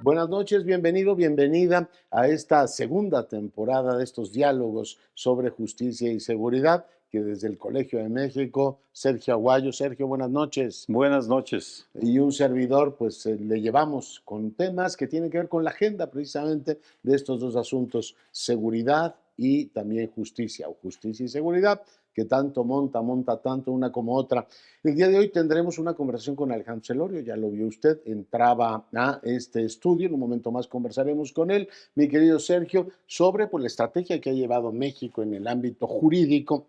Buenas noches, bienvenido, bienvenida a esta segunda temporada de estos diálogos sobre justicia y seguridad, que desde el Colegio de México, Sergio Aguayo. Sergio, buenas noches. Buenas noches. Y un servidor, pues le llevamos con temas que tienen que ver con la agenda precisamente de estos dos asuntos, seguridad y también justicia, o justicia y seguridad, que tanto monta tanto una como otra. El día de hoy tendremos una conversación con Alejandro Celorio, ya lo vio usted, entraba a este estudio, en un momento más conversaremos con él, mi querido Sergio, sobre pues, la estrategia que ha llevado México en el ámbito jurídico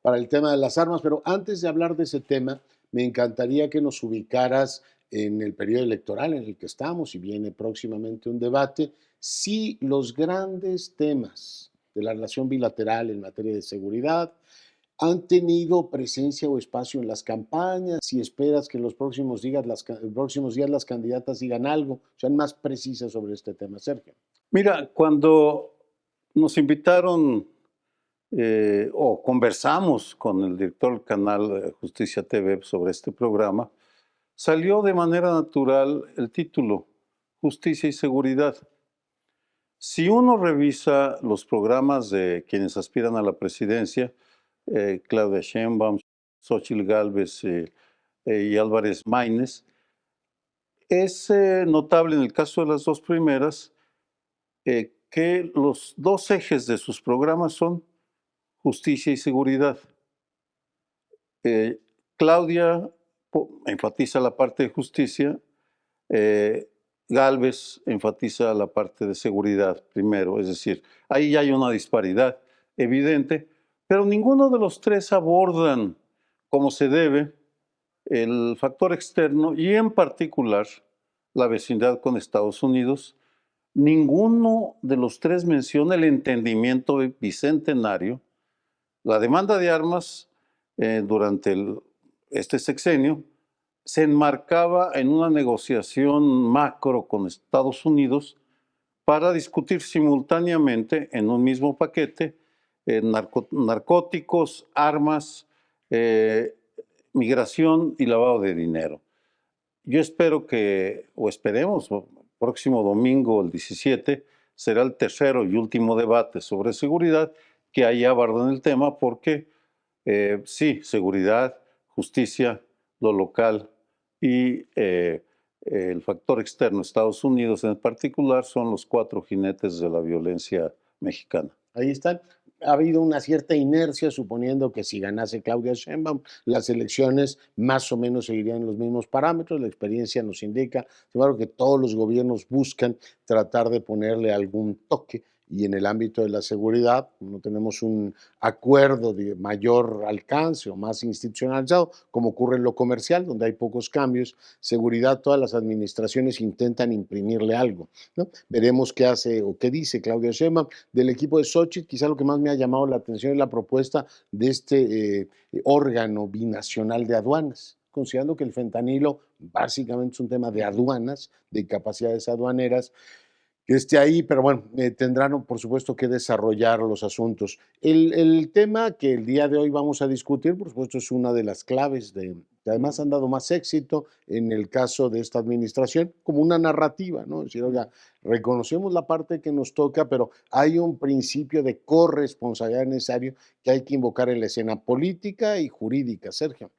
para el tema de las armas, pero antes de hablar de ese tema, me encantaría que nos ubicaras en el periodo electoral en el que estamos y viene próximamente un debate, si los grandes temas de la relación bilateral en materia de seguridad han tenido presencia o espacio en las campañas, si esperas que en los próximos días las candidatas digan algo, sean más precisas sobre este tema, Sergio. Mira, cuando nos invitaron o conversamos con el director del canal Justicia TV sobre este programa, salió de manera natural el título, Justicia y Seguridad. Si uno revisa los programas de quienes aspiran a la presidencia, Claudia Sheinbaum, Xóchitl Gálvez y Álvarez Maínez, es notable en el caso de las dos primeras que los dos ejes de sus programas son justicia y seguridad. Claudia enfatiza la parte de justicia, Gálvez enfatiza la parte de seguridad primero, es decir, ahí ya hay una disparidad evidente, pero ninguno de los tres abordan como se debe el factor externo y en particular la vecindad con Estados Unidos. Ninguno de los tres menciona el entendimiento bicentenario. La demanda de armas durante este sexenio se enmarcaba en una negociación macro con Estados Unidos para discutir simultáneamente en un mismo paquete narcóticos, armas, migración y lavado de dinero. Yo espero o esperemos, próximo domingo, el 17, será el tercero y último debate sobre seguridad, que ahí abordan el tema porque sí, seguridad, justicia, lo local y el factor externo, Estados Unidos en particular, son los cuatro jinetes de la violencia mexicana. Ahí están. Ha habido una cierta inercia, suponiendo que si ganase Claudia Sheinbaum, las elecciones más o menos seguirían los mismos parámetros. La experiencia nos indica, sin embargo, que todos los gobiernos buscan tratar de ponerle algún toque. Y en el ámbito de la seguridad, no tenemos un acuerdo de mayor alcance o más institucionalizado, como ocurre en lo comercial, donde hay pocos cambios. Seguridad, todas las administraciones intentan imprimirle algo, ¿no? Veremos qué hace o qué dice Claudia Sheinbaum. Del equipo de Xóchitl, quizá lo que más me ha llamado la atención es la propuesta de este órgano binacional de aduanas, considerando que el fentanilo básicamente es un tema de aduanas, de capacidades aduaneras, que esté ahí, pero bueno, tendrán por supuesto que desarrollar los asuntos. El tema que el día de hoy vamos a discutir, por supuesto, es una de las claves que además han dado más éxito en el caso de esta administración, como una narrativa, ¿no? Es decir, oiga, reconocemos la parte que nos toca, pero hay un principio de corresponsabilidad necesario que hay que invocar en la escena política y jurídica, Sergio.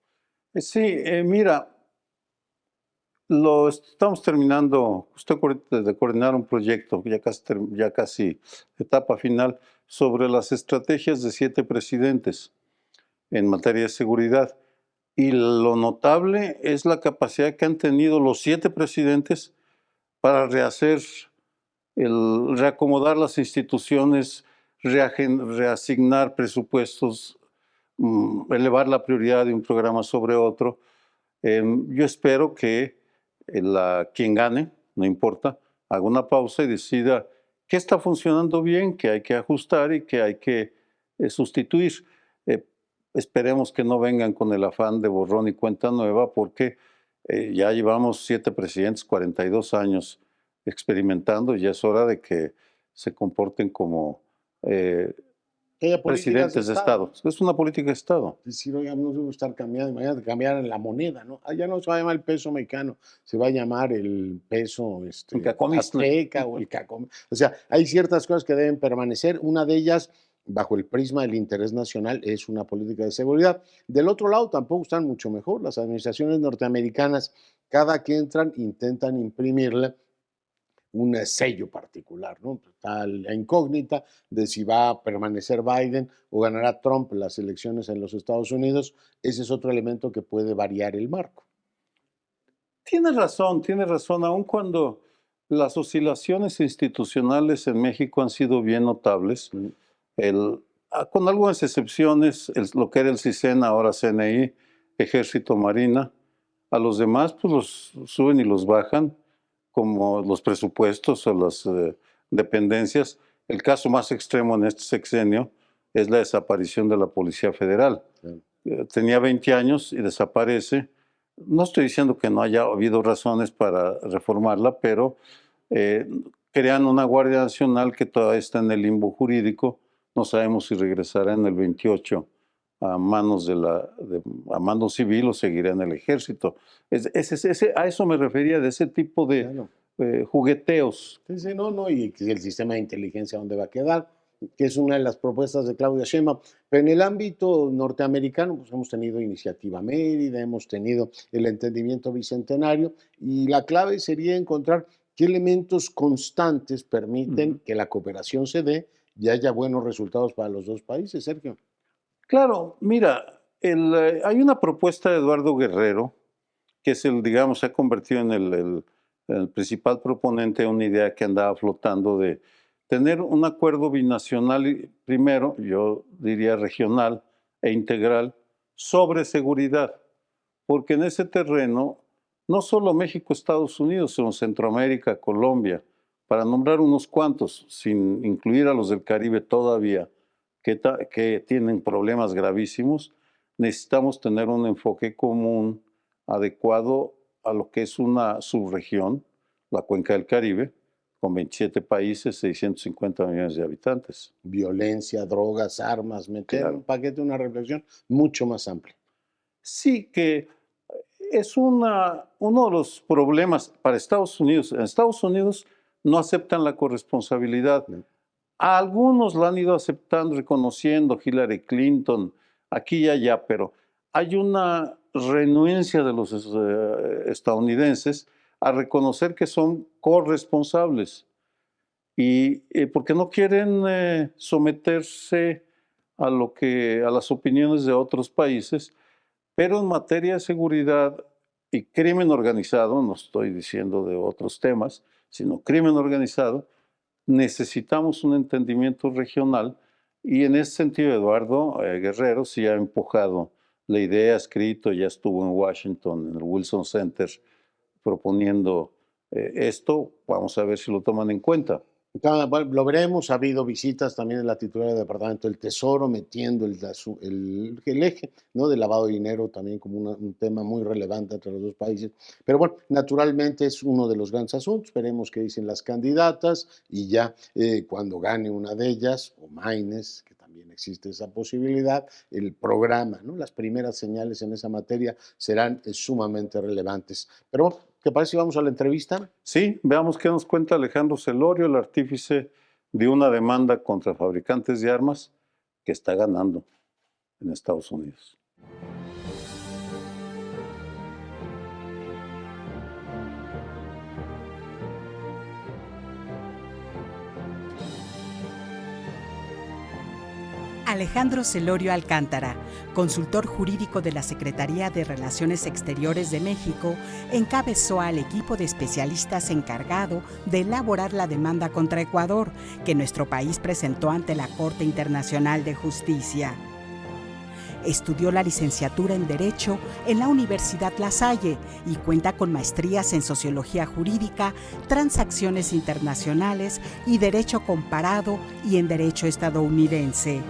Sí, mira, lo estamos terminando, estoy de coordinar un proyecto, ya casi etapa final, sobre las estrategias de 7 presidentes en materia de seguridad. Y lo notable es la capacidad que han tenido los 7 presidentes para reacomodar las instituciones, reasignar presupuestos, elevar la prioridad de un programa sobre otro. Yo espero que quien gane, no importa, haga una pausa y decida qué está funcionando bien, qué hay que ajustar y qué hay que sustituir. Esperemos que no vengan con el afán de borrón y cuenta nueva, porque ya llevamos 7 presidentes, 42 años experimentando, y ya es hora de que se comporten como Que haya políticas presidentes de Estado. Es una política de Estado. Decir, oiga, no debo estar cambiando, imagínate cambiar la moneda, ¿no? Ya no se va a llamar el peso mexicano, se va a llamar el peso El cacomistle. azteca o el cacom. O sea, hay ciertas cosas que deben permanecer. Una de ellas, bajo el prisma del interés nacional, es una política de seguridad. Del otro lado, tampoco están mucho mejor. Las administraciones norteamericanas, cada que entran, intentan imprimirle un sello particular, ¿no? Está la incógnita de si va a permanecer Biden o ganará Trump las elecciones en los Estados Unidos. Ese es otro elemento que puede variar el marco. Tienes razón, aun cuando las oscilaciones institucionales en México han sido bien notables, con algunas excepciones, lo que era el CISEN, ahora CNI, Ejército, Marina, a los demás pues los suben y los bajan, como los presupuestos o las dependencias. El caso más extremo en este sexenio es la desaparición de la Policía Federal. Sí. Tenía 20 años y desaparece. No estoy diciendo que no haya habido razones para reformarla, pero crean una Guardia Nacional que todavía está en el limbo jurídico. No sabemos si regresará en el 28 a manos a mando civil o seguirá en el ejército. A eso me refería, de ese tipo de jugueteos. Sí, no, y el sistema de inteligencia dónde va a quedar, que es una de las propuestas de Claudia Sheinbaum. Pero en el ámbito norteamericano, pues hemos tenido Iniciativa Mérida, hemos tenido el entendimiento bicentenario, y la clave sería encontrar qué elementos constantes permiten que la cooperación se dé y haya buenos resultados para los dos países, Sergio. Claro, mira, hay una propuesta de Eduardo Guerrero, que es se ha convertido en el principal proponente de una idea que andaba flotando de tener un acuerdo binacional, primero, yo diría regional e integral, sobre seguridad, porque en ese terreno, no solo México, Estados Unidos, sino Centroamérica, Colombia, para nombrar unos cuantos, sin incluir a los del Caribe todavía, que tienen problemas gravísimos, necesitamos tener un enfoque común adecuado a lo que es una subregión, la Cuenca del Caribe, con 27 países, 650 millones de habitantes. Violencia, drogas, armas, meter un paquete, una reflexión mucho más amplia. Sí, que es uno de los problemas para Estados Unidos. En Estados Unidos no aceptan la corresponsabilidad. A algunos la han ido aceptando, reconociendo, Hillary Clinton, aquí y allá, pero hay una renuencia de los estadounidenses a reconocer que son corresponsables y porque no quieren someterse a las opiniones de otros países, pero en materia de seguridad y crimen organizado, no estoy diciendo de otros temas, sino crimen organizado, necesitamos un entendimiento regional y en ese sentido Eduardo Guerrero sí ha empujado la idea, ha escrito, ya estuvo en Washington, en el Wilson Center, proponiendo esto. Vamos a ver si lo toman en cuenta. Bueno, lo veremos. Ha habido visitas también en la titular del Departamento del Tesoro, metiendo el eje, ¿no?, del lavado de dinero también como un tema muy relevante entre los dos países. Pero bueno, naturalmente es uno de los grandes asuntos. Veremos qué dicen las candidatas y ya cuando gane una de ellas, o Maynes, que también existe esa posibilidad, el programa, ¿no?, las primeras señales en esa materia serán sumamente relevantes. Pero bueno, ¿te parece si vamos a la entrevista? Sí, veamos qué nos cuenta Alejandro Celorio, el artífice de una demanda contra fabricantes de armas que está ganando en Estados Unidos. Alejandro Celorio Alcántara, consultor jurídico de la Secretaría de Relaciones Exteriores de México, encabezó al equipo de especialistas encargado de elaborar la demanda contra Ecuador, que nuestro país presentó ante la Corte Internacional de Justicia. Estudió la licenciatura en Derecho en la Universidad La Salle y cuenta con maestrías en Sociología Jurídica, Transacciones Internacionales y Derecho Comparado y en Derecho Estadounidense.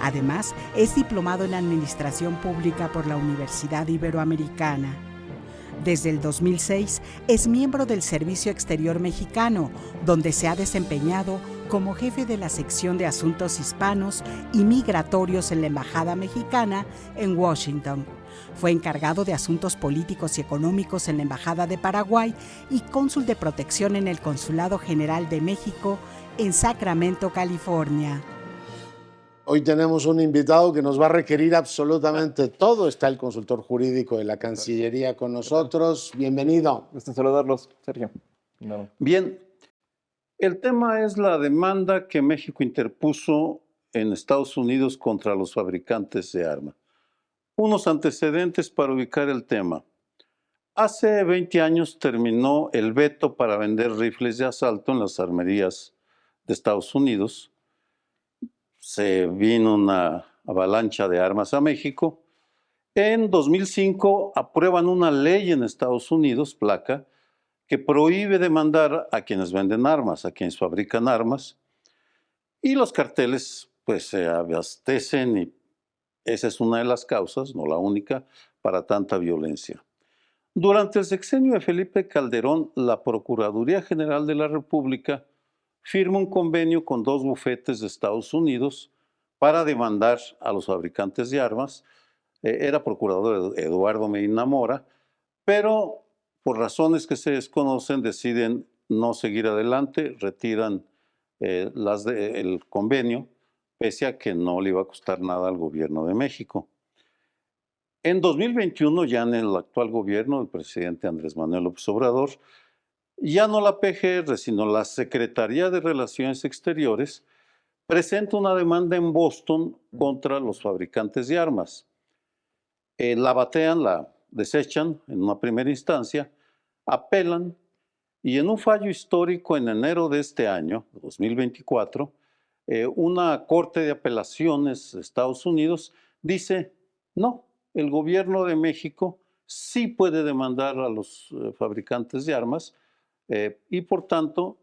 Además, es diplomado en Administración Pública por la Universidad Iberoamericana. Desde el 2006 es miembro del Servicio Exterior Mexicano, donde se ha desempeñado como jefe de la sección de Asuntos Hispanos y Migratorios en la Embajada Mexicana en Washington. Fue encargado de asuntos políticos y económicos en la Embajada de Paraguay y cónsul de protección en el Consulado General de México en Sacramento, California. Hoy tenemos un invitado que nos va a requerir absolutamente todo. Está el consultor jurídico de la Cancillería con nosotros. Bienvenido. Gusto en saludarlos, Sergio. No. Bien, el tema es la demanda que México interpuso en Estados Unidos contra los fabricantes de armas. Unos antecedentes para ubicar el tema. Hace 20 años terminó el veto para vender rifles de asalto en las armerías de Estados Unidos. Se vino una avalancha de armas a México. En 2005 aprueban una ley en Estados Unidos, placa, que prohíbe demandar a quienes venden armas, a quienes fabrican armas. Y los carteles pues se abastecen y esa es una de las causas, no la única, para tanta violencia. Durante el sexenio de Felipe Calderón, la Procuraduría General de la República firma un convenio con 2 bufetes de Estados Unidos para demandar a los fabricantes de armas. Era procurador Eduardo Medina Mora, pero por razones que se desconocen deciden no seguir adelante, retiran el convenio, pese a que no le iba a costar nada al gobierno de México. En 2021, ya en el actual gobierno del presidente Andrés Manuel López Obrador, ya no la PGR, sino la Secretaría de Relaciones Exteriores, presenta una demanda en Boston contra los fabricantes de armas. La batean, la desechan en una primera instancia, apelan y en un fallo histórico en enero de este año, 2024, una corte de apelaciones de Estados Unidos dice, no, el gobierno de México sí puede demandar a los fabricantes de armas y por tanto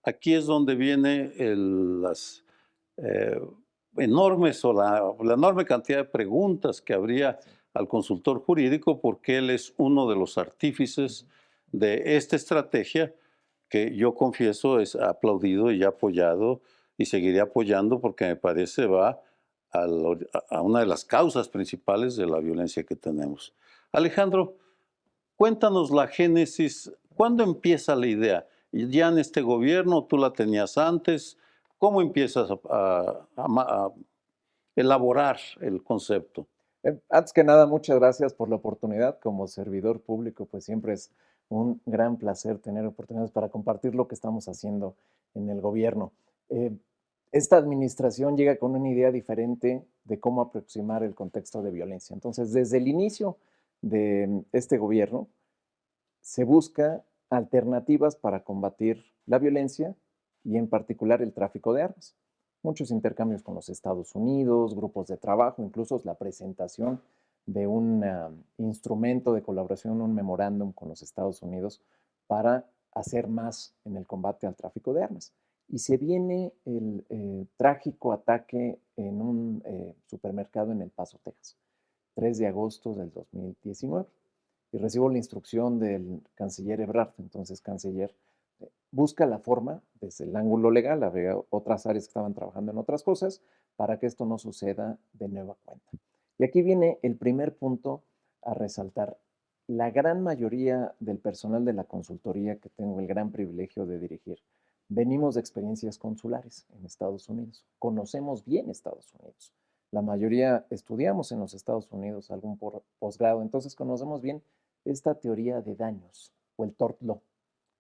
aquí es donde viene las enormes o la enorme cantidad de preguntas que habría al consultor jurídico porque él es uno de los artífices de esta estrategia que yo confieso es aplaudido y apoyado y seguiré apoyando porque me parece va a una de las causas principales de la violencia que tenemos. Alejandro, cuéntanos la génesis, ¿cuándo empieza la idea? ¿Ya en este gobierno tú la tenías antes? ¿Cómo empiezas a elaborar el concepto? Antes que nada, muchas gracias por la oportunidad. Como servidor público, pues siempre es un gran placer tener oportunidades para compartir lo que estamos haciendo en el gobierno. Esta administración llega con una idea diferente de cómo aproximar el contexto de violencia. Entonces, desde el inicio de este gobierno, se busca alternativas para combatir la violencia y en particular el tráfico de armas. Muchos intercambios con los Estados Unidos, grupos de trabajo, incluso la presentación de un instrumento de colaboración, un memorándum con los Estados Unidos para hacer más en el combate al tráfico de armas. Y se viene el trágico ataque en un supermercado en El Paso, Texas, 3 de agosto del 2019. Y recibo la instrucción del canciller Ebrard, entonces canciller, busca la forma, desde el ángulo legal, había otras áreas que estaban trabajando en otras cosas, para que esto no suceda de nueva cuenta. Y aquí viene el primer punto a resaltar. La gran mayoría del personal de la consultoría que tengo el gran privilegio de dirigir, venimos de experiencias consulares en Estados Unidos. Conocemos bien Estados Unidos. La mayoría estudiamos en los Estados Unidos algún posgrado, entonces conocemos bien esta teoría de daños o el tort law.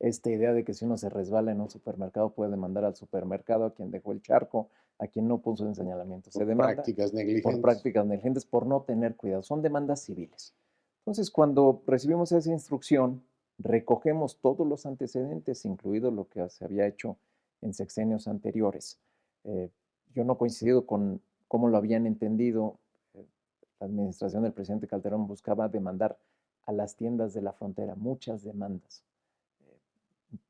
Esta idea de que si uno se resbala en un supermercado puede demandar al supermercado, a quien dejó el charco, a quien no puso en señalamiento. Se demanda Prácticas negligentes. por prácticas negligentes, por no tener cuidado. Son demandas civiles. Entonces, cuando recibimos esa instrucción, recogemos todos los antecedentes, incluido lo que se había hecho en sexenios anteriores. Yo no coincido con cómo lo habían entendido. La administración del presidente Calderón buscaba demandar a las tiendas de la frontera, muchas demandas.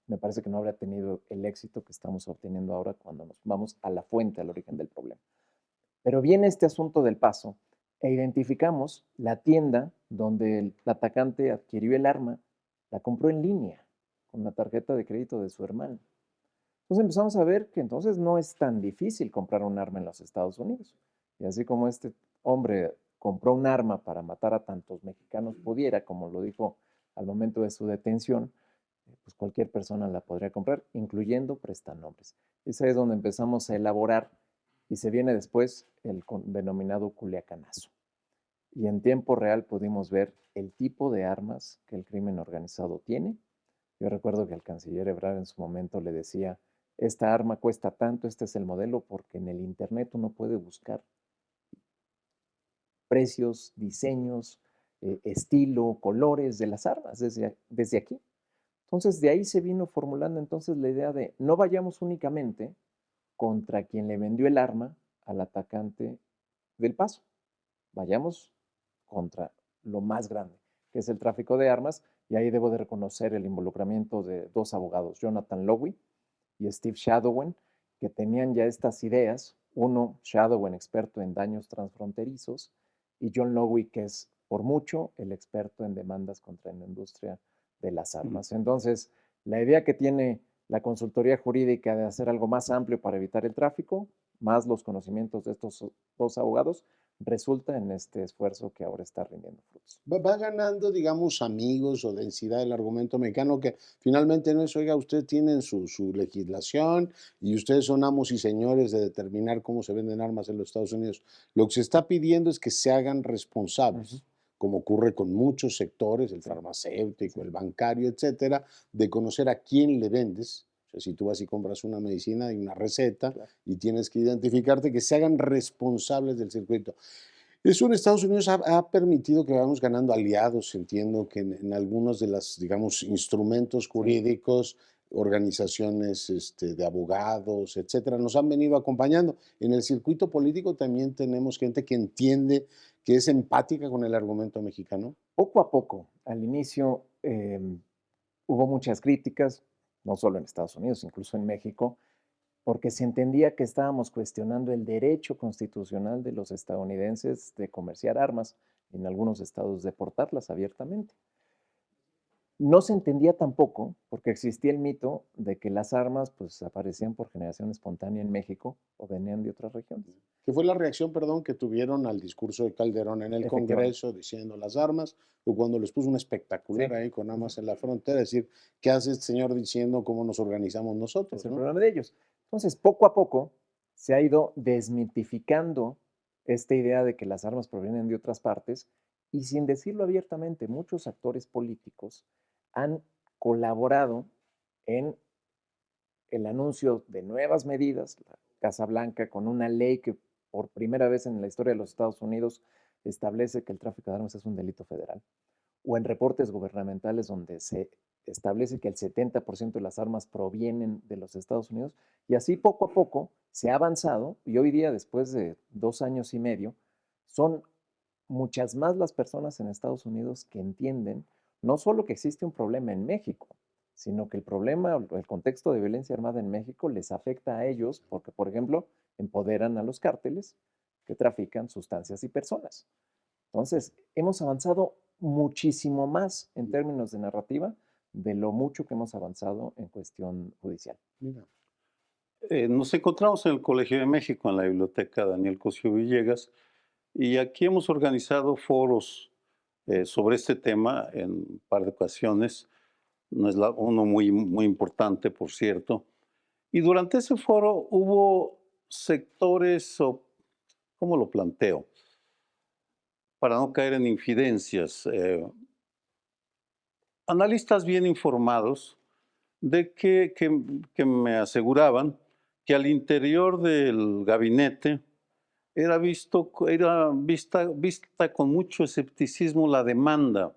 Me parece que no habría tenido el éxito que estamos obteniendo ahora cuando nos vamos a la fuente, al origen del problema. Pero viene este asunto del Paso e identificamos la tienda donde el atacante adquirió el arma, la compró en línea con la tarjeta de crédito de su hermano. Entonces empezamos a ver que entonces no es tan difícil comprar un arma en los Estados Unidos. Y así como este hombre compró un arma para matar a tantos mexicanos pudiera, como lo dijo al momento de su detención, pues cualquier persona la podría comprar, incluyendo prestanombres. Esa es donde empezamos a elaborar y se viene después el denominado culiacanazo. Y en tiempo real pudimos ver el tipo de armas que el crimen organizado tiene. Yo recuerdo que el canciller Ebrard en su momento le decía, esta arma cuesta tanto, este es el modelo, porque en el Internet uno puede buscar precios, diseños, estilo, colores de las armas desde aquí. Entonces de ahí se vino formulando entonces la idea de no vayamos únicamente contra quien le vendió el arma al atacante del Paso, vayamos contra lo más grande, que es el tráfico de armas, y ahí debo de reconocer el involucramiento de dos abogados, Jonathan Lowy y Steve Shadowen, que tenían ya estas ideas, uno, Shadowen, experto en daños transfronterizos, y John Lowy, que es por mucho el experto en demandas contra la industria de las armas. Entonces, la idea que tiene la consultoría jurídica de hacer algo más amplio para evitar el tráfico, más los conocimientos de estos dos abogados, resulta en este esfuerzo que ahora está rindiendo frutos. Va ganando, digamos, amigos o densidad del argumento mexicano que finalmente no es, oiga, ustedes tienen su legislación y ustedes son amos y señores de determinar cómo se venden armas en los Estados Unidos. Lo que se está pidiendo es que se hagan responsables, como ocurre con muchos sectores, el farmacéutico, el bancario, etcétera, de conocer a quién le vendes. O sea, si tú vas y compras una medicina y una receta y tienes que identificarte, que se hagan responsables del circuito. Eso en Estados Unidos ha permitido que vayamos ganando aliados, entiendo que en algunos de los, digamos, instrumentos jurídicos, organizaciones de abogados, etcétera, nos han venido acompañando. En el circuito político también tenemos gente que entiende, que es empática con el argumento mexicano. Poco a poco, al inicio hubo muchas críticas, no solo en Estados Unidos, incluso en México, porque se entendía que estábamos cuestionando el derecho constitucional de los estadounidenses de comerciar armas, en algunos estados de portarlas abiertamente. No se entendía tampoco, porque existía el mito de que las armas pues aparecían por generación espontánea en México o venían de otras regiones. ¿Qué fue la reacción, perdón, que tuvieron al discurso de Calderón en el Congreso diciendo las armas, o cuando les puso un espectacular ahí con armas en la frontera, decir, ¿qué hace este señor diciendo cómo nos organizamos nosotros? Es el problema de ellos. Entonces, poco a poco se ha ido desmitificando esta idea de que las armas provienen de otras partes y sin decirlo abiertamente, muchos actores políticos han colaborado en el anuncio de nuevas medidas, la Casa Blanca, con una ley que por primera vez en la historia de los Estados Unidos establece que el tráfico de armas es un delito federal, o en reportes gubernamentales donde se establece que el 70% de las armas provienen de los Estados Unidos, y así poco a poco se ha avanzado, y hoy día, después de 2 años y medio, son muchas más las personas en Estados Unidos que entienden no solo que existe un problema en México, sino que el problema, el contexto de violencia armada en México les afecta a ellos porque, por ejemplo, empoderan a los cárteles que trafican sustancias y personas. Entonces, hemos avanzado muchísimo más en términos de narrativa de lo mucho que hemos avanzado en cuestión judicial. Mira. Nos encontramos en el Colegio de México, en la biblioteca Daniel Cosío Villegas, y aquí hemos organizado foros sobre este tema en un par de ocasiones. No es uno muy importante, por cierto. Y durante ese foro hubo sectores, o ¿cómo lo planteo? Para no caer en infidencias, analistas bien informados de que me aseguraban que al interior del gabinete era vista con mucho escepticismo la demanda.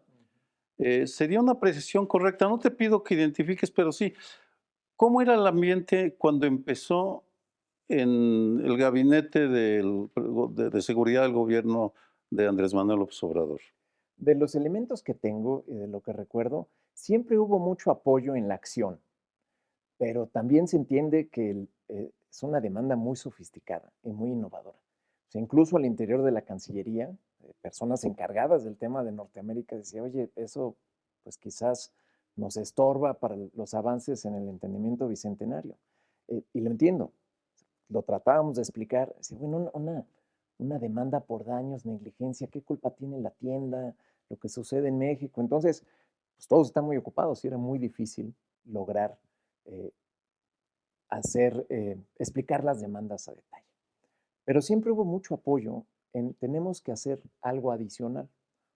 Sería una apreciación correcta. No te pido que identifiques, pero sí, ¿cómo era el ambiente cuando empezó en el gabinete de seguridad del gobierno de Andrés Manuel López Obrador? De los elementos que tengo y de lo que recuerdo, siempre hubo mucho apoyo en la acción, pero también se entiende que es una demanda muy sofisticada y muy innovadora. O sea, incluso al interior de la Cancillería, personas encargadas del tema de Norteamérica decían, oye, eso pues quizás nos estorba para los avances en el entendimiento bicentenario. Y lo entiendo. Lo tratábamos de explicar. Decía, bueno, una demanda por daños, negligencia, ¿qué culpa tiene la tienda? Lo que sucede en México. Entonces, pues todos están muy ocupados y era muy difícil lograr eh, explicar las demandas a detalle. Pero siempre hubo mucho apoyo en tenemos que hacer algo adicional.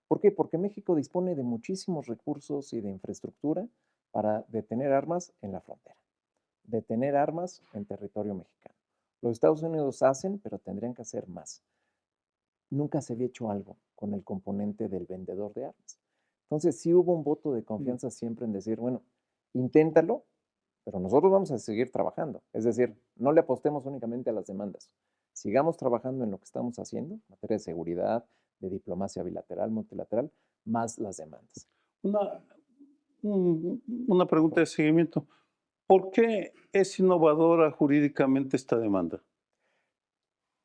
¿Por qué? Porque México dispone de muchísimos recursos y de infraestructura para detener armas en la frontera, detener armas en territorio mexicano. Los Estados Unidos hacen, pero tendrían que hacer más. Nunca se había hecho algo con el componente del vendedor de armas. Entonces sí hubo un voto de confianza siempre en decir, bueno, inténtalo, pero nosotros vamos a seguir trabajando. Es decir, no le apostemos únicamente a las demandas. Sigamos trabajando en lo que estamos haciendo, en materia de seguridad, de diplomacia bilateral, multilateral, más las demandas. Una, una pregunta de seguimiento. ¿Por qué es innovadora jurídicamente esta demanda?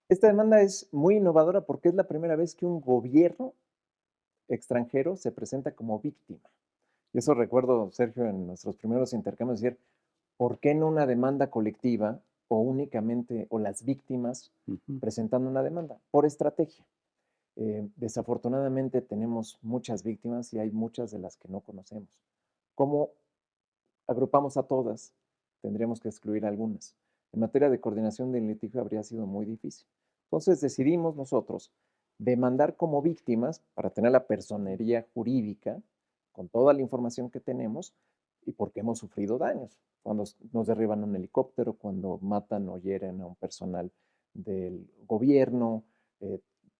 Esta demanda es muy innovadora porque es la primera vez que un gobierno extranjero se presenta como víctima. Y eso recuerdo, Sergio, en nuestros primeros intercambios, decir, ¿por qué no una demanda colectiva o únicamente, o las víctimas presentando una demanda? Por estrategia. Desafortunadamente tenemos muchas víctimas y hay muchas de las que no conocemos. ¿Cómo agrupamos a todas? Tendríamos que excluir algunas. En materia de coordinación del litigio habría sido muy difícil. Entonces decidimos nosotros demandar como víctimas para tener la personería jurídica con toda la información que tenemos y porque hemos sufrido daños. Cuando nos derriban un helicóptero, cuando matan o hieren a un personal del gobierno,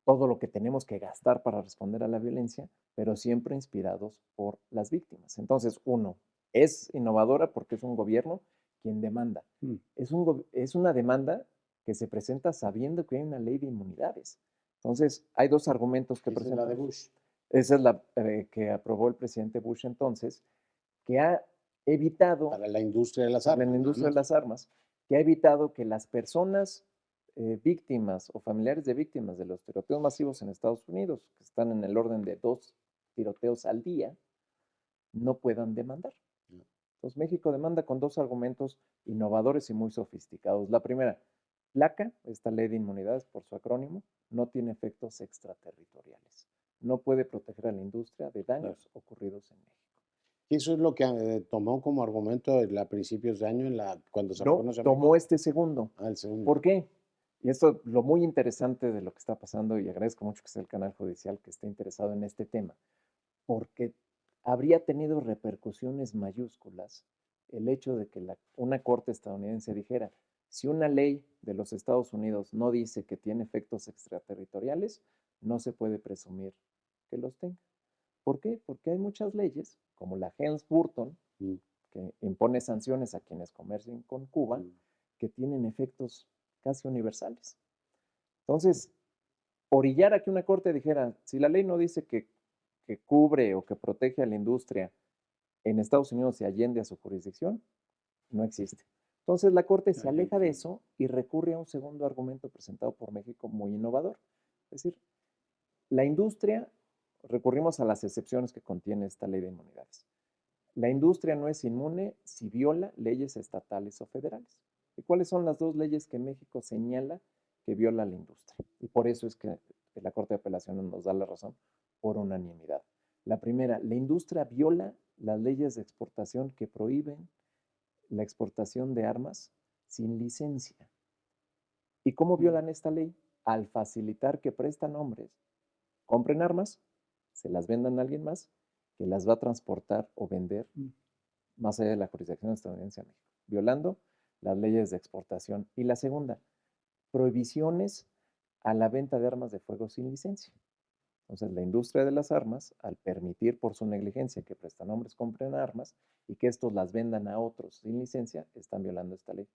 todo lo que tenemos que gastar para responder a la violencia, pero siempre inspirados por las víctimas. Entonces, uno, es innovadora porque es un gobierno quien demanda. Es una demanda que se presenta sabiendo que hay una ley de inmunidades. Entonces, hay dos argumentos que presentan. Esa es la de Bush. Esa es la que aprobó el presidente Bush entonces, que ha evitado... Para la industria de las armas. Para la industria de las armas, que ha evitado que las personas víctimas o familiares de víctimas de los tiroteos masivos en Estados Unidos, que están en el orden de 2 tiroteos al día, no puedan demandar. Entonces México demanda con dos argumentos innovadores y muy sofisticados. La primera, LACA, esta ley de inmunidades por su acrónimo, no tiene efectos extraterritoriales. No puede proteger a la industria de daños ocurridos en México. Y eso es lo que tomó como argumento a principios de año cuando se No, tomó este segundo. El segundo. ¿Por qué? Y esto lo muy interesante de lo que está pasando, y agradezco mucho que sea el canal judicial que esté interesado en este tema, porque habría tenido repercusiones mayúsculas el hecho de que una corte estadounidense dijera, si una ley de los Estados Unidos no dice que tiene efectos extraterritoriales, no se puede presumir que los tenga. ¿Por qué? Porque hay muchas leyes, como la Helms-Burton, que impone sanciones a quienes comercien con Cuba, que tienen efectos casi universales. Entonces, orillar a que una corte dijera, si la ley no dice que cubre o que protege a la industria en Estados Unidos y allende a su jurisdicción, no existe. Entonces la corte se aleja de eso y recurre a un segundo argumento presentado por México muy innovador. Es decir, la industria, recurrimos a las excepciones que contiene esta ley de inmunidades. La industria no es inmune si viola leyes estatales o federales. ¿Y cuáles son las dos leyes que México señala que viola la industria? Y por eso es que la Corte de Apelaciones nos da la razón por unanimidad. La primera, la industria viola las leyes de exportación que prohíben la exportación de armas sin licencia. ¿Y cómo violan esta ley? Al facilitar que prestanombres compren armas, se las vendan a alguien más, que las va a transportar o vender más allá de la jurisdicción estadounidense a México, violando las leyes de exportación. Y la segunda, prohibiciones a la venta de armas de fuego sin licencia. Entonces, la industria de las armas, al permitir por su negligencia que prestanombres compren armas y que estos las vendan a otros sin licencia, están violando esta ley.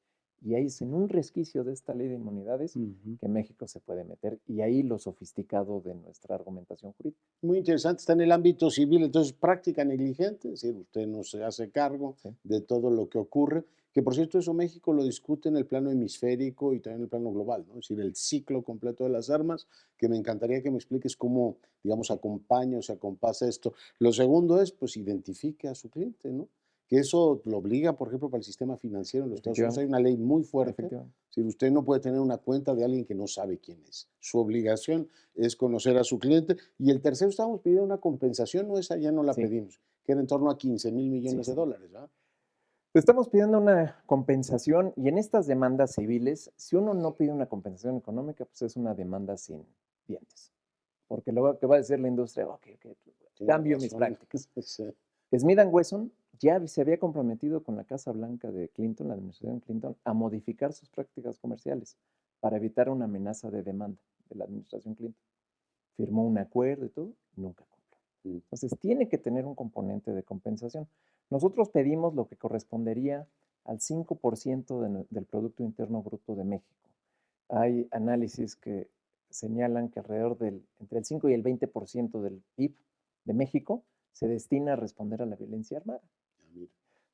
Y ahí es en un resquicio de esta ley de inmunidades que México se puede meter. Y ahí lo sofisticado de nuestra argumentación jurídica. Muy interesante, está en el ámbito civil, entonces práctica negligente, es decir, usted no se hace cargo de todo lo que ocurre, que por cierto eso México lo discute en el plano hemisférico y también en el plano global, ¿no? Es decir, el ciclo completo de las armas, que me encantaría que me expliques cómo, digamos, acompaña o se acompasa esto. Lo segundo es, pues, identifique a su cliente, ¿no? que eso lo obliga, por ejemplo, para el sistema financiero en los Estados Unidos. Hay Efectivamente, una ley muy fuerte. efectivamente. Si usted no puede tener una cuenta de alguien que no sabe quién es. Su obligación es conocer a su cliente. Y el tercero, estábamos pidiendo una compensación, no, esa ya no la Sí, pedimos, que era en torno a 15,000 sí, millones de sí. dólares, ¿verdad? Estamos pidiendo una compensación y en estas demandas civiles, si uno no pide una compensación económica, pues es una demanda sin dientes. Porque luego que va a decir la industria, ok, Tiene cambio mis razón. prácticas. Sí. Smith Wesson ya se había comprometido con la Casa Blanca de Clinton, la administración Clinton, a modificar sus prácticas comerciales para evitar una amenaza de demanda de la administración Clinton. Firmó un acuerdo y todo, nunca cumplió. Mm. Entonces, tiene que tener un componente de compensación. Nosotros pedimos lo que correspondería al 5% del Producto Interno Bruto de México. Hay análisis que señalan que alrededor entre el 5 y el 20% del PIB de México se destina a responder a la violencia armada. Ah, mira.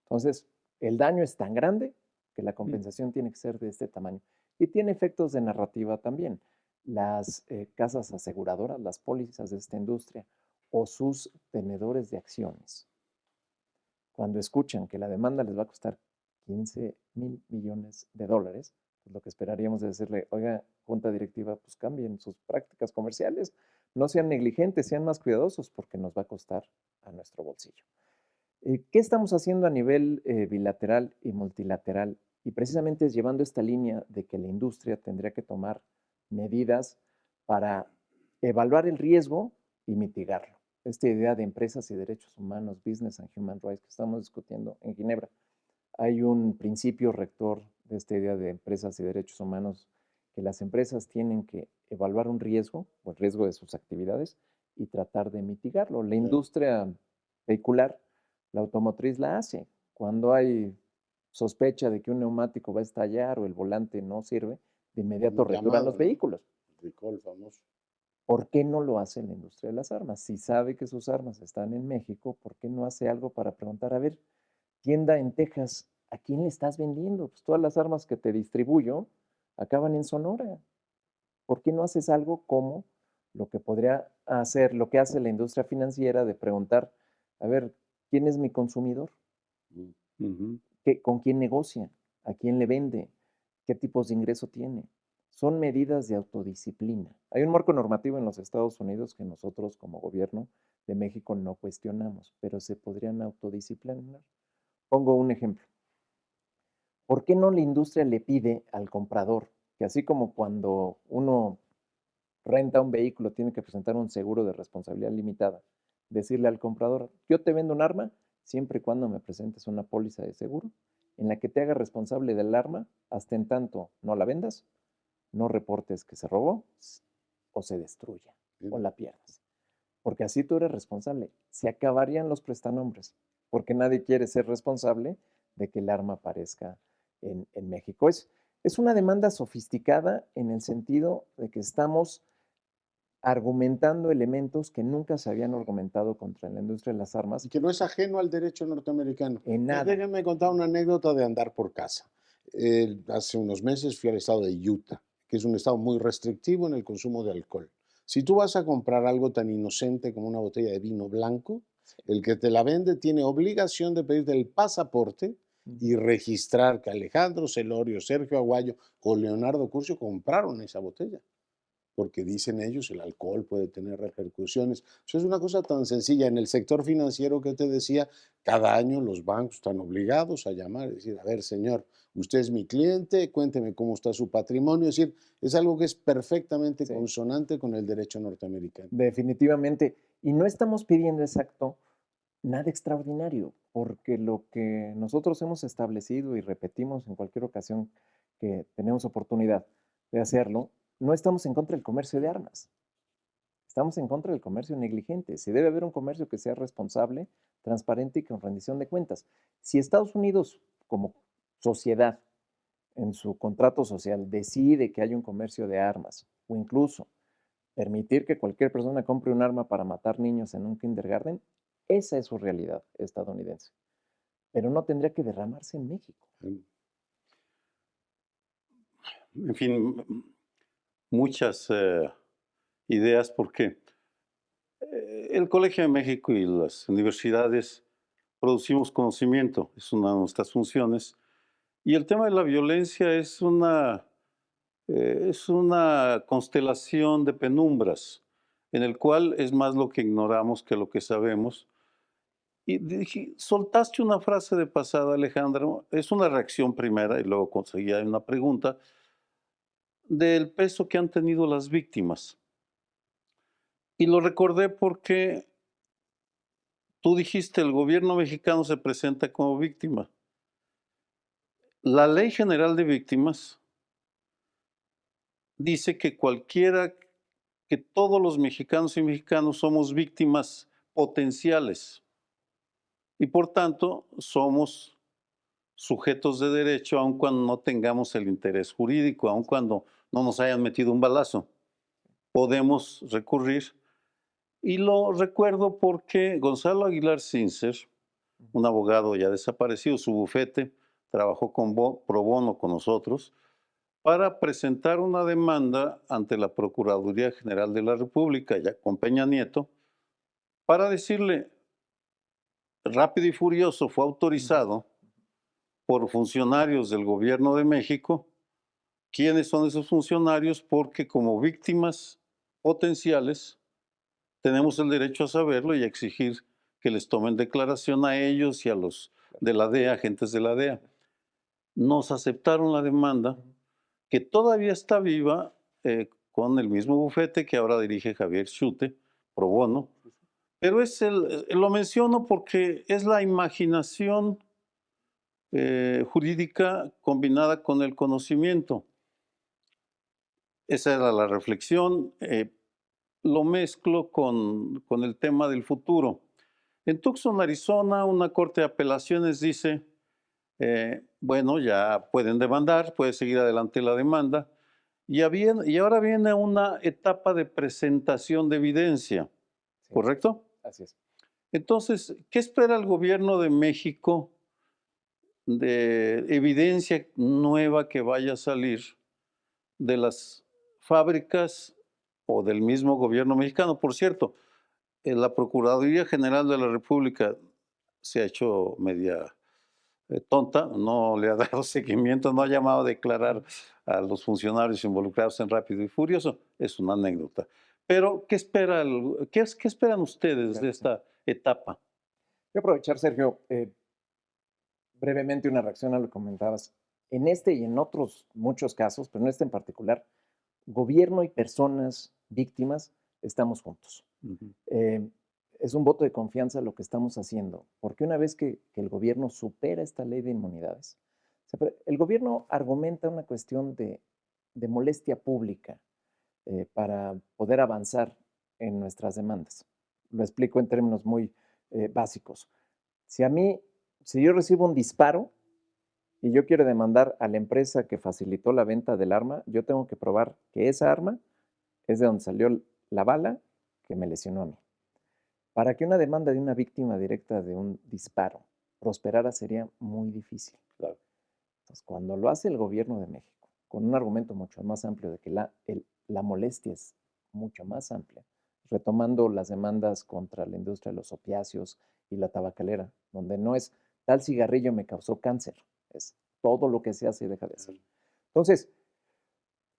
Entonces, el daño es tan grande que la compensación tiene que ser de este tamaño. Y tiene efectos de narrativa también. Las casas aseguradoras, las pólizas de esta industria o sus tenedores de acciones, cuando escuchan que la demanda les va a costar 15,000 millones de dólares, pues lo que esperaríamos es decirle, oiga, junta directiva, pues cambien sus prácticas comerciales, no sean negligentes, sean más cuidadosos, porque nos va a costar a nuestro bolsillo. ¿Qué estamos haciendo a nivel bilateral y multilateral? Y precisamente es llevando esta línea de que la industria tendría que tomar medidas para evaluar el riesgo y mitigarlo. Esta idea de empresas y derechos humanos, Business and Human Rights, que estamos discutiendo en Ginebra. Hay un principio rector de esta idea de empresas y derechos humanos, que las empresas tienen que evaluar un riesgo, o el riesgo de sus actividades, y tratar de mitigarlo. La industria vehicular, la automotriz la hace. Cuando hay sospecha de que un neumático va a estallar o el volante no sirve, de inmediato Un retiran los llamado, ¿no? vehículos. Recall famoso. ¿Por qué no lo hace la industria de las armas? Si sabe que sus armas están en México, ¿por qué no hace algo para preguntar, a ver, tienda en Texas, ¿a quién le estás vendiendo? Pues todas las armas que te distribuyo acaban en Sonora. ¿Por qué no haces algo como lo que podría hacer, lo que hace la industria financiera de preguntar, a ver, ¿quién es mi consumidor? Mm. Ujú. ¿Con quién negocia? ¿A quién le vende? ¿Qué tipos de ingreso tiene? Son medidas de autodisciplina. Hay un marco normativo en los Estados Unidos que nosotros como gobierno de México no cuestionamos, pero se podrían autodisciplinar. Pongo un ejemplo. ¿Por qué no la industria le pide al comprador que así como cuando uno renta un vehículo tiene que presentar un seguro de responsabilidad limitada, decirle al comprador, yo te vendo un arma siempre y cuando me presentes una póliza de seguro en la que te haga responsable del arma hasta en tanto no la vendas, no reportes que se robó o se destruya o la pierdas? Porque así tú eres responsable. Se acabarían los prestanombres, porque nadie quiere ser responsable de que el arma aparezca en México. Es una demanda sofisticada en el sentido de que estamos argumentando elementos que nunca se habían argumentado contra la industria de las Y armas que no es ajeno al derecho norteamericano. en nada. Déjenme contar una anécdota de andar por casa. Hace unos meses fui al estado de Utah, que es un estado muy restrictivo en el consumo de alcohol. Si tú vas a comprar algo tan inocente como una botella de vino blanco, el que te la vende tiene obligación de pedirte el pasaporte y registrar que Alejandro Celorio, Sergio Aguayo o Leonardo Curcio compraron esa botella, porque dicen ellos el alcohol puede tener repercusiones. Eso es una cosa tan sencilla. En el sector financiero que te decía, cada año los bancos están obligados a llamar y decir, a ver, señor, usted es mi cliente, cuénteme cómo está su patrimonio. Es decir, es algo que es perfectamente Sí, consonante con el derecho norteamericano. definitivamente. Y no estamos pidiendo exacto nada extraordinario, porque lo que nosotros hemos establecido y repetimos en cualquier ocasión que tenemos oportunidad de hacerlo, no estamos en contra del comercio de armas. Estamos en contra del comercio negligente. Si debe haber un comercio que sea responsable, transparente y con rendición de cuentas. Si Estados Unidos, como sociedad, en su contrato social, decide que hay un comercio de armas o incluso permitir que cualquier persona compre un arma para matar niños en un kindergarten, esa es su realidad estadounidense. Pero no tendría que derramarse en México. En fin, muchas ideas porque el Colegio de México y las universidades producimos conocimiento, es una de nuestras funciones. Y el tema de la violencia es una constelación de penumbras, en el cual es más lo que ignoramos que lo que sabemos. Y dije, soltaste una frase de pasada, Alejandro, es una reacción primera y luego conseguía una pregunta del peso que han tenido las víctimas. Y lo recordé porque tú dijiste, el gobierno mexicano se presenta como víctima. La Ley General de Víctimas dice que que todos los mexicanos y mexicanos somos víctimas potenciales y por tanto somos sujetos de derecho aun cuando no tengamos el interés jurídico, aun cuando no nos hayan metido un balazo. Podemos recurrir. Y lo recuerdo porque Gonzalo Aguilar Sincer, un abogado ya desaparecido, su bufete, trabajó pro bono con nosotros para presentar una demanda ante la Procuraduría General de la República, ya con Peña Nieto, para decirle, Rápido y Furioso fue autorizado por funcionarios del gobierno de México. ¿Quiénes son esos funcionarios? Porque como víctimas potenciales tenemos el derecho a saberlo y a exigir que les tomen declaración a ellos y a los de la DEA, agentes de la DEA. Nos aceptaron la demanda, que todavía está viva, con el mismo bufete que ahora dirige Javier Schute, pro bono, pero lo menciono porque es la imaginación jurídica combinada con el conocimiento. Esa era la reflexión. Lo mezclo con el tema del futuro. En Tucson, Arizona, una corte de apelaciones dice, bueno, ya pueden demandar, puede seguir adelante la demanda, y ahora viene una etapa de presentación de evidencia, Sí, ¿correcto? así es. Entonces, ¿qué espera el gobierno de México de evidencia nueva que vaya a salir de las fábricas o del mismo gobierno mexicano? Por cierto, la Procuraduría General de la República se ha hecho media tonta, no le ha dado seguimiento, no ha llamado a declarar a los funcionarios involucrados en Rápido y Furioso. Es una anécdota. Pero, ¿qué esperan ustedes de esta etapa? Voy a aprovechar, Sergio, brevemente una reacción a lo que comentabas. En este y en otros muchos casos, pero en este en particular, gobierno y personas víctimas estamos juntos. Eh, es un voto de confianza lo que estamos haciendo, porque una vez que el gobierno supera esta ley de inmunidades, el gobierno argumenta una cuestión de molestia pública para poder avanzar en nuestras demandas. Lo explico en términos muy básicos. Si yo recibo un disparo y yo quiero demandar a la empresa que facilitó la venta del arma, yo tengo que probar que esa arma es de donde salió la bala que me lesionó a mí. Para que una demanda de una víctima directa de un disparo prosperara sería muy difícil. Claro. Entonces, cuando lo hace el gobierno de México, con un argumento mucho más amplio de que la molestia es mucho más amplia, retomando las demandas contra la industria de los opiáceos y la tabacalera, donde no es tal cigarrillo me causó cáncer, es todo lo que se hace y deja de hacer. Entonces,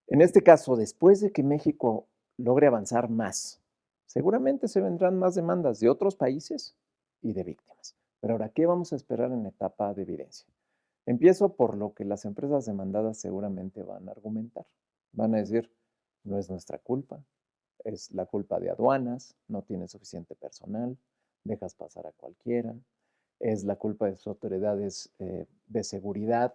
en este caso, después de que México logre avanzar más, seguramente se vendrán más demandas de otros países y de víctimas. Pero ahora, ¿qué vamos a esperar en la etapa de evidencia? Empiezo por lo que las empresas demandadas seguramente van a argumentar. Van a decir, no es nuestra culpa, es la culpa de aduanas, no tiene suficiente personal, dejas pasar a cualquiera, es la culpa de sus autoridades de seguridad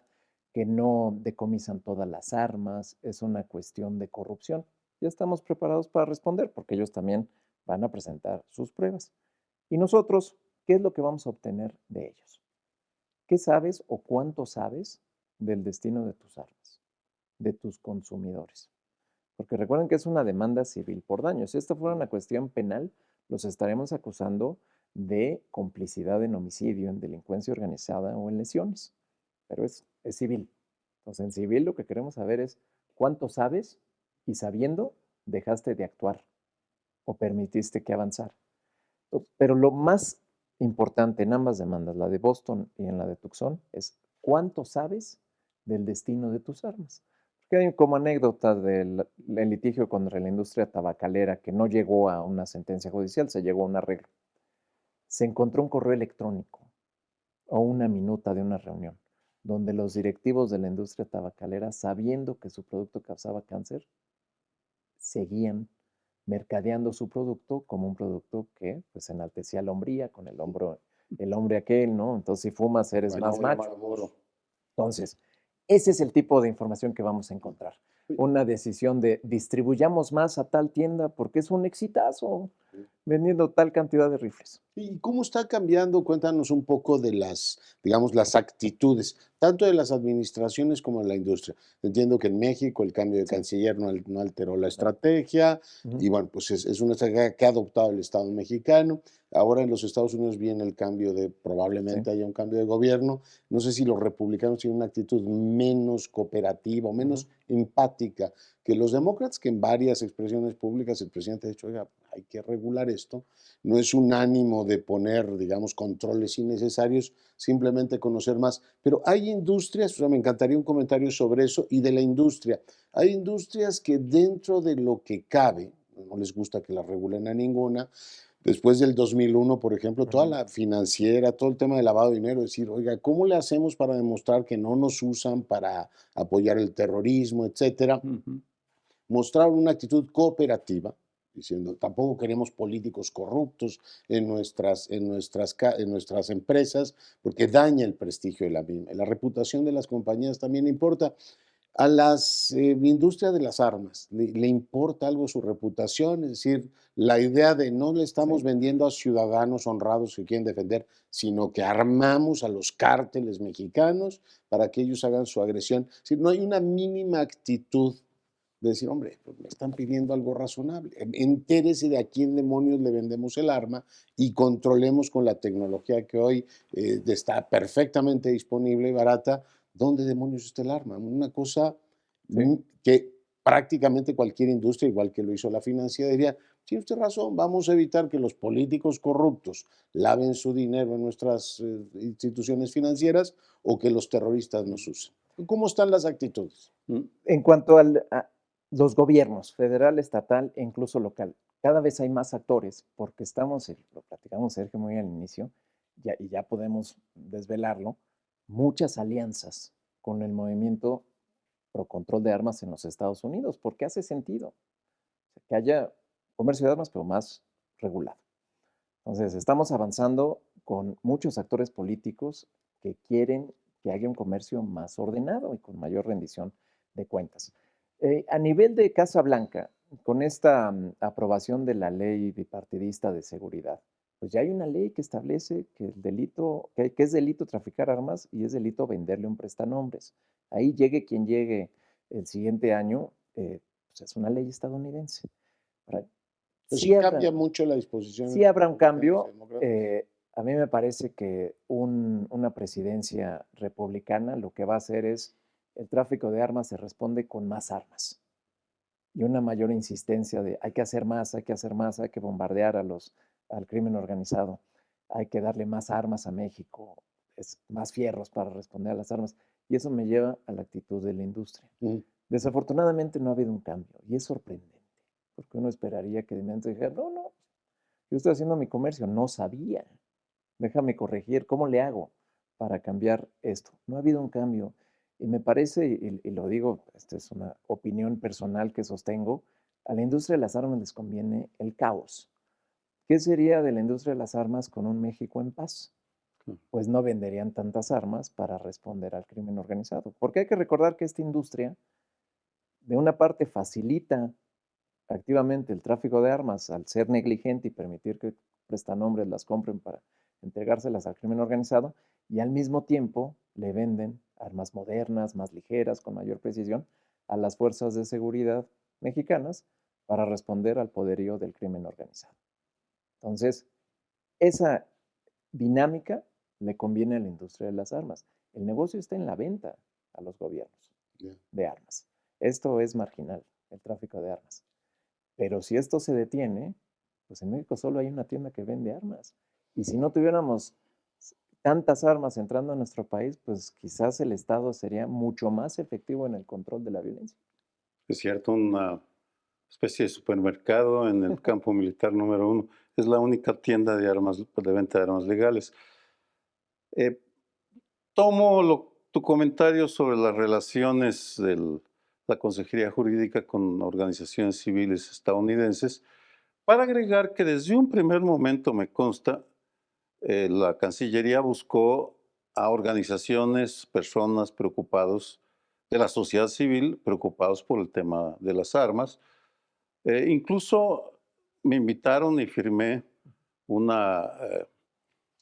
que no decomisan todas las armas, es una cuestión de corrupción. Ya estamos preparados para responder porque ellos también van a presentar sus pruebas. Y nosotros, ¿qué es lo que vamos a obtener de ellos? ¿Qué sabes o cuánto sabes del destino de tus armas, de tus consumidores? Porque recuerden que es una demanda civil por daños. Si esta fuera una cuestión penal, los estaremos acusando de complicidad en homicidio, en delincuencia organizada o en lesiones. Pero es civil. Entonces, en civil lo que queremos saber es cuánto sabes y sabiendo dejaste de actuar o permitiste que avanzara. Pero lo más importante en ambas demandas, la de Boston y en la de Tucson, es cuánto sabes del destino de tus armas. Porque hay como anécdota del litigio contra la industria tabacalera que no llegó a una sentencia judicial, se llegó a un arreglo. Se encontró un correo electrónico o una minuta de una reunión donde los directivos de la industria tabacalera, sabiendo que su producto causaba cáncer, seguían mercadeando su producto como un producto que pues enaltecía la hombría con el hombre aquel, ¿no? Entonces, si fumas, eres más macho. Entonces, ese es el tipo de información que vamos a encontrar. Una decisión de distribuyamos más a tal tienda porque es un exitazo vendiendo tal cantidad de rifles. ¿Y cómo está cambiando? Cuéntanos un poco de las, digamos, las actitudes, tanto de las administraciones como de la industria. Entiendo que en México el cambio de Sí. canciller no alteró la estrategia y bueno, pues es una estrategia que ha adoptado el Estado mexicano. Ahora en los Estados Unidos viene el cambio de, probablemente Sí. haya un cambio de gobierno. No sé si los republicanos tienen una actitud menos cooperativa o menos empática que los demócratas, que en varias expresiones públicas el presidente ha dicho, oiga, hay que regular esto. No es un ánimo de poner, digamos, controles innecesarios, simplemente conocer más. Pero hay industrias, o sea, me encantaría un comentario sobre eso y de la industria. Hay industrias que dentro de lo que cabe, no les gusta que la regulen a ninguna. Después del 2001, por ejemplo, toda la financiera, todo el tema de lavado de dinero, decir, oiga, ¿cómo le hacemos para demostrar que no nos usan para apoyar el terrorismo, etcétera? Mostrar una actitud cooperativa, diciendo, tampoco queremos políticos corruptos en nuestras empresas, porque daña el prestigio de la misma. La reputación de las compañías también importa. A las industrias de las armas, le importa algo su reputación, es decir, la idea de no le estamos vendiendo a ciudadanos honrados que quieren defender, sino que armamos a los cárteles mexicanos para que ellos hagan su agresión. Es decir, no hay una mínima actitud de decir, hombre, pues me están pidiendo algo razonable. Entérese de a quién demonios le vendemos el arma y controlemos con la tecnología que hoy está perfectamente disponible y barata, dónde demonios está el arma. Una cosa que prácticamente cualquier industria, igual que lo hizo la financiera, diría, tiene usted razón, vamos a evitar que los políticos corruptos laven su dinero en nuestras instituciones financieras o que los terroristas nos usen. ¿Cómo están las actitudes? En cuanto a los gobiernos, federal, estatal e incluso local, cada vez hay más actores porque estamos, lo platicamos Sergio muy al inicio, y ya podemos desvelarlo, muchas alianzas con el movimiento pro control de armas en los Estados Unidos, porque hace sentido que haya comercio de armas, pero más regulado. Entonces, estamos avanzando con muchos actores políticos que quieren que haya un comercio más ordenado y con mayor rendición de cuentas. A nivel de Casa Blanca, con esta aprobación de la ley bipartidista de seguridad, pues ya hay una ley que establece que el delito, que es delito traficar armas y es delito venderle un prestanombres. Ahí llegue quien llegue el siguiente año, pues es una ley estadounidense. Pero Sí sí habrá, cambia mucho la disposición. sí habrá un cambio. Demócratas. A mí me parece que una presidencia republicana lo que va a hacer es el tráfico de armas se responde con más armas y una mayor insistencia de hay que hacer más, hay que hacer más, hay que bombardear al crimen organizado, hay que darle más armas a México, más fierros para responder a las armas. Y eso me lleva a la actitud de la industria. Desafortunadamente no ha habido un cambio y es sorprendente, porque uno esperaría que de momento dijera, no, yo estoy haciendo mi comercio, no sabía, déjame corregir, ¿cómo le hago para cambiar esto? No ha habido un cambio. Y me parece, y lo digo, esta es una opinión personal que sostengo, a la industria de las armas les conviene el caos. ¿Qué sería de la industria de las armas con un México en paz? Pues no venderían tantas armas para responder al crimen organizado. Porque hay que recordar que esta industria, de una parte, facilita activamente el tráfico de armas al ser negligente y permitir que prestanombres las compren para entregárselas al crimen organizado, y al mismo tiempo le venden armas modernas, más ligeras, con mayor precisión, a las fuerzas de seguridad mexicanas para responder al poderío del crimen organizado. Entonces, esa dinámica le conviene a la industria de las armas. El negocio está en la venta a los gobiernos de armas. Esto es marginal, el tráfico de armas. Pero si esto se detiene, pues en México solo hay una tienda que vende armas Y si no tuviéramos tantas armas entrando a nuestro país, pues quizás el Estado sería mucho más efectivo en el control de la violencia. Es cierto, una especie de supermercado en el campo militar número 1. Es la única tienda de armas, de venta de armas legales. Eh, Tomo tu comentario sobre las relaciones de la Consejería Jurídica con organizaciones civiles estadounidenses para agregar que desde un primer momento me consta, la Cancillería buscó a organizaciones, personas preocupados de la sociedad civil, preocupados por el tema de las armas. Incluso me invitaron y firmé una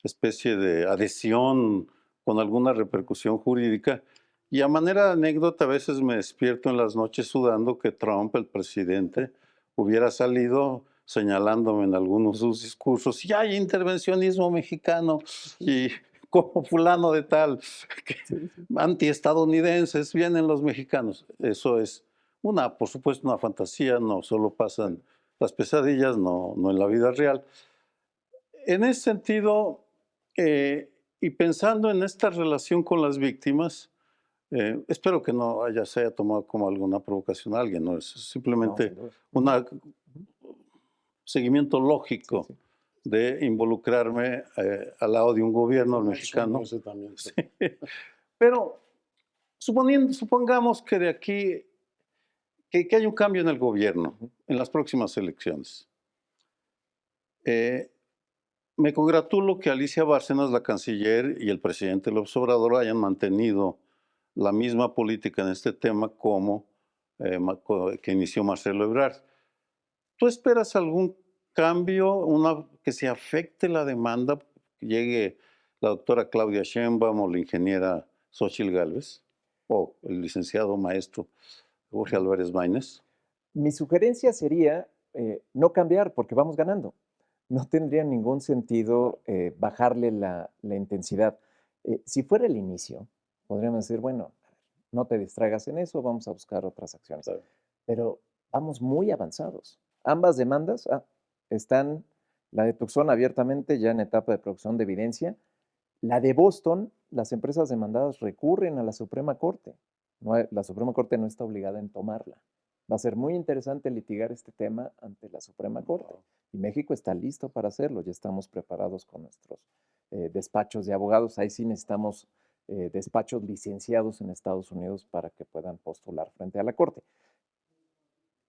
especie de adhesión con alguna repercusión jurídica. Y a manera de anécdota, a veces me despierto en las noches sudando que Trump, el presidente, hubiera salido señalándome en algunos de sus discursos, y hay intervencionismo mexicano, y como fulano de tal, que antiestadounidenses, vienen los mexicanos. Eso es por supuesto, una fantasía, no solo pasan las pesadillas, no en la vida real. En ese sentido, y pensando en esta relación con las víctimas, espero que no se haya tomado como alguna provocación a alguien, ¿no? Es simplemente un seguimiento lógico de involucrarme al lado de un gobierno mexicano. Sí. Pero supongamos que de aquí, que hay un cambio en el gobierno en las próximas elecciones. Me congratulo que Alicia Bárcenas, la canciller, y el presidente López Obrador hayan mantenido la misma política en este tema como que inició Marcelo Ebrard. ¿Tú esperas algún cambio, que se afecte la demanda, que llegue la doctora Claudia Sheinbaum o la ingeniera Xóchitl Gálvez o el licenciado maestro Jorge Álvarez Maínez? Mi sugerencia sería no cambiar porque vamos ganando. No tendría ningún sentido bajarle la intensidad. Si fuera el inicio, podríamos decir, bueno, no te distraigas en eso, vamos a buscar otras acciones. Claro. Pero vamos muy avanzados. Ambas demandas están, la de Tucson abiertamente ya en etapa de producción de evidencia. La de Boston, las empresas demandadas recurren a la Suprema Corte. La Suprema Corte no está obligada en tomarla. Va a ser muy interesante litigar este tema ante la Suprema Corte. Y México está listo para hacerlo. Ya estamos preparados con nuestros despachos de abogados. Ahí sí necesitamos despachos licenciados en Estados Unidos para que puedan postular frente a la Corte.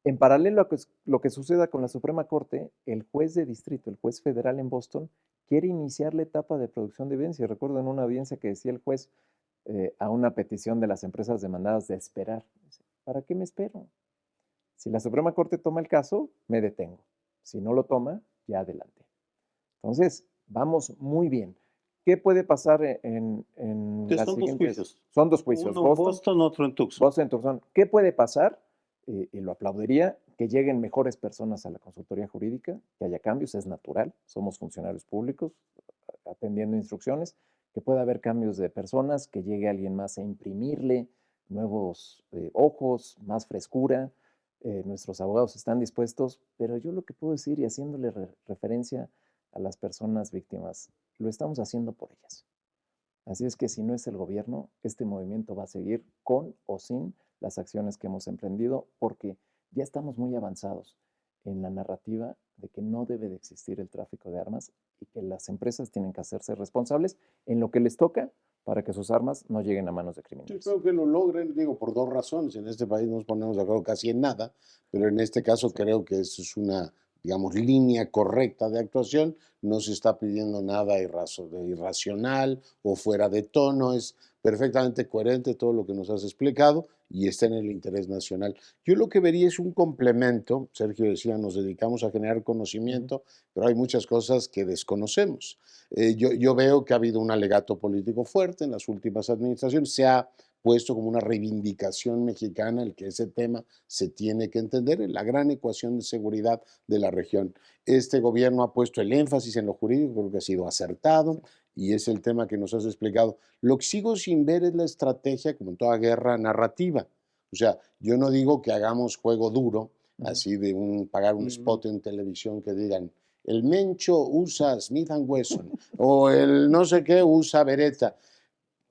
En paralelo a lo que suceda con la Suprema Corte, el juez de distrito, el juez federal en Boston, quiere iniciar la etapa de producción de evidencia. Recuerdo en una audiencia que decía el juez a una petición de las empresas demandadas de esperar. ¿Para qué me espero? Si la Suprema Corte toma el caso, me detengo. Si no lo toma, ya adelante. Entonces, vamos muy bien. ¿Qué puede pasar en las son siguientes? 2 juicios. Son 2 juicios. Uno en Boston, otro en Tucson. Boston en Tucson. ¿Qué puede pasar? Y lo aplaudiría, que lleguen mejores personas a la consultoría jurídica, que haya cambios, es natural, somos funcionarios públicos atendiendo instrucciones, que pueda haber cambios de personas, que llegue alguien más a imprimirle nuevos ojos, más frescura. Nuestros abogados están dispuestos, pero yo lo que puedo decir, y haciéndole referencia a las personas víctimas, lo estamos haciendo por ellas. Así es que si no es el gobierno, este movimiento va a seguir con o sin las acciones que hemos emprendido, porque ya estamos muy avanzados en la narrativa de que no debe de existir el tráfico de armas y que las empresas tienen que hacerse responsables en lo que les toca para que sus armas no lleguen a manos de criminales. Yo creo que lo logren, digo, por 2 razones. En este país no nos ponemos de acuerdo casi en nada, pero en este caso creo que eso es una, digamos, línea correcta de actuación. No se está pidiendo nada irracional o fuera de tono. Es perfectamente coherente todo lo que nos has explicado y está en el interés nacional. Yo lo que vería es un complemento. Sergio decía, nos dedicamos a generar conocimiento, pero hay muchas cosas que desconocemos. Yo veo que ha habido un alegato político fuerte en las últimas administraciones. Se ha puesto como una reivindicación mexicana el que ese tema se tiene que entender en la gran ecuación de seguridad de la región. Este gobierno ha puesto el énfasis en lo jurídico, creo que ha sido acertado y es el tema que nos has explicado. Lo que sigo sin ver es la estrategia, como en toda guerra, narrativa. O sea, yo no digo que hagamos juego duro, así de pagar un spot en televisión que digan el Mencho usa Smith & Wesson o el no sé qué usa Beretta,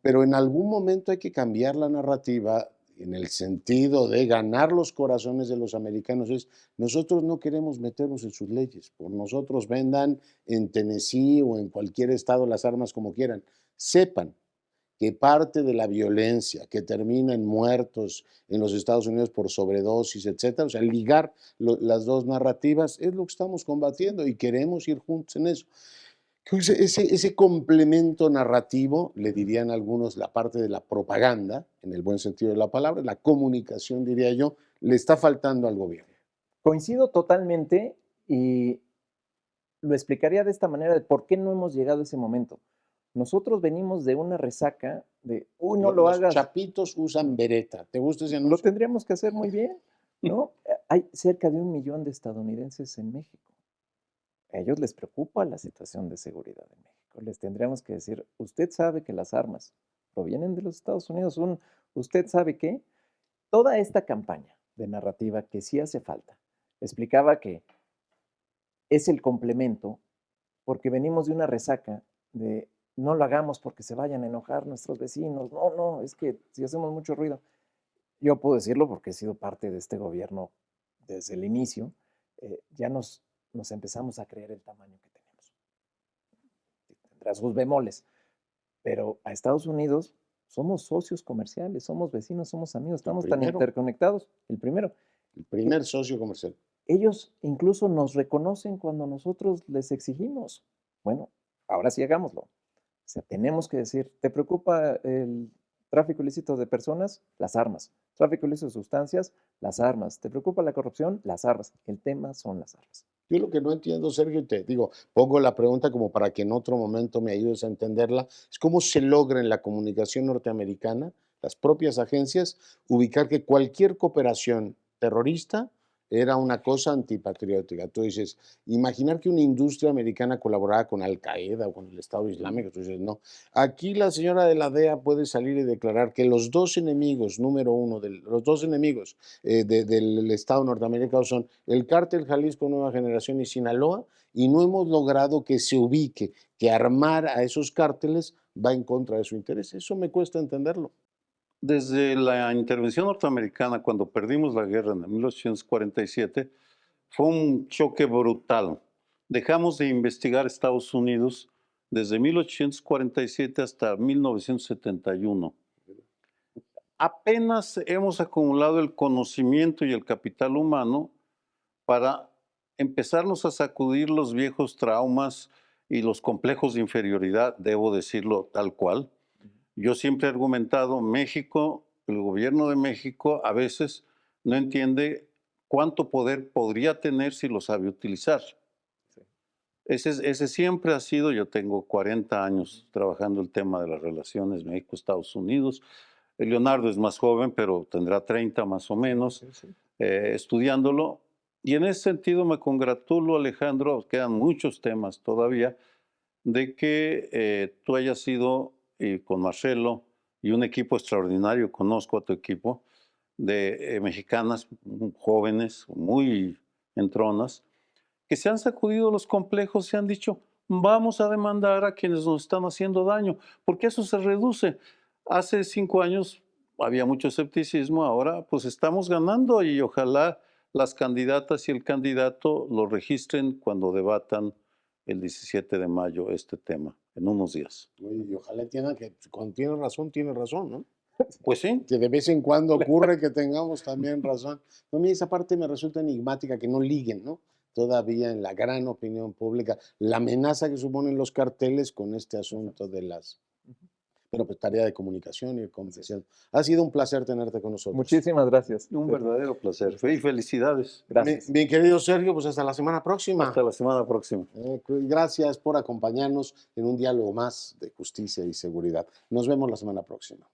pero en algún momento hay que cambiar la narrativa en el sentido de ganar los corazones de los americanos. Nosotros no queremos meternos en sus leyes, por nosotros vendan en Tennessee o en cualquier estado las armas como quieran. Sepan que parte de la violencia que termina en muertos en los Estados Unidos por sobredosis, etcétera, o sea, ligar las dos narrativas es lo que estamos combatiendo y queremos ir juntos en eso. Ese complemento narrativo, le dirían algunos, la parte de la propaganda, en el buen sentido de la palabra, la comunicación, diría yo, le está faltando al gobierno. Coincido totalmente y lo explicaría de esta manera de por qué no hemos llegado a ese momento. Nosotros venimos de una resaca de, uy, no lo Los hagas. chapitos usan Beretta. ¿Te gusta ese Lo anuncio? tendríamos que hacer muy bien, ¿no? Hay cerca de 1 millón de estadounidenses en México. A ellos les preocupa la situación de seguridad en México. Les tendríamos que decir, usted sabe que las armas provienen de los Estados Unidos. ¿Usted sabe qué? Toda esta campaña de narrativa que sí hace falta, explicaba que es el complemento porque venimos de una resaca de no lo hagamos porque se vayan a enojar nuestros vecinos. No, es que si hacemos mucho ruido. Yo puedo decirlo porque he sido parte de este gobierno desde el inicio. Ya nos empezamos a creer el tamaño que tenemos. Tendrá sus bemoles, pero a Estados Unidos somos socios comerciales, somos vecinos, somos amigos, estamos tan interconectados. El primer socio comercial. Ellos incluso nos reconocen cuando nosotros les exigimos. Bueno, ahora sí hagámoslo. O sea, tenemos que decir, ¿te preocupa el tráfico ilícito de personas? Las armas. Tráfico ilícito de sustancias, las armas. ¿Te preocupa la corrupción? Las armas. El tema son las armas. Yo lo que no entiendo, Sergio, te digo, pongo la pregunta como para que en otro momento me ayudes a entenderla, es cómo se logra en la comunicación norteamericana, las propias agencias, ubicar que cualquier cooperación terrorista era una cosa antipatriótica. Tú dices, imaginar que una industria americana colaborara con Al-Qaeda o con el Estado Islámico, tú dices, no. Aquí la señora de la DEA puede salir y declarar que los dos enemigos, número uno, los dos enemigos del Estado norteamericano son el Cártel Jalisco Nueva Generación y Sinaloa, y no hemos logrado que se ubique, que armar a esos cárteles va en contra de su interés. Eso me cuesta entenderlo. Desde la intervención norteamericana, cuando perdimos la guerra en 1847, fue un choque brutal. Dejamos de investigar Estados Unidos desde 1847 hasta 1971. Apenas hemos acumulado el conocimiento y el capital humano para empezarnos a sacudir los viejos traumas y los complejos de inferioridad, debo decirlo tal cual. Yo siempre he argumentado, México, el gobierno de México a veces no entiende cuánto poder podría tener si lo sabe utilizar. Sí. Ese siempre ha sido, yo tengo 40 años trabajando el tema de las relaciones México-Estados Unidos. Leonardo es más joven, pero tendrá 30 más o menos, sí. Estudiándolo. Y en ese sentido me congratulo, Alejandro, quedan muchos temas todavía, de que tú hayas sido... y con Marcelo y un equipo extraordinario, conozco a tu equipo, de mexicanas jóvenes, muy entronas, que se han sacudido los complejos y han dicho, vamos a demandar a quienes nos están haciendo daño, porque eso se reduce. Hace 5 años había mucho escepticismo, ahora pues estamos ganando y ojalá las candidatas y el candidato lo registren cuando debatan el 17 de mayo este tema, en unos días. Y ojalá entiendan que cuando tiene razón, ¿no? Pues sí. Que de vez en cuando ocurre que tengamos también razón. No, a mí esa parte me resulta enigmática, que no liguen, ¿no? Todavía en la gran opinión pública, la amenaza que suponen los carteles con este asunto de las... Pero pues tarea de comunicación y de conversación. Ha sido un placer tenerte con nosotros. Muchísimas gracias. Un verdadero placer. Y felicidades. Gracias. Bien, querido Sergio, pues hasta la semana próxima. Hasta la semana próxima. Gracias por acompañarnos en un diálogo más de justicia y seguridad. Nos vemos la semana próxima.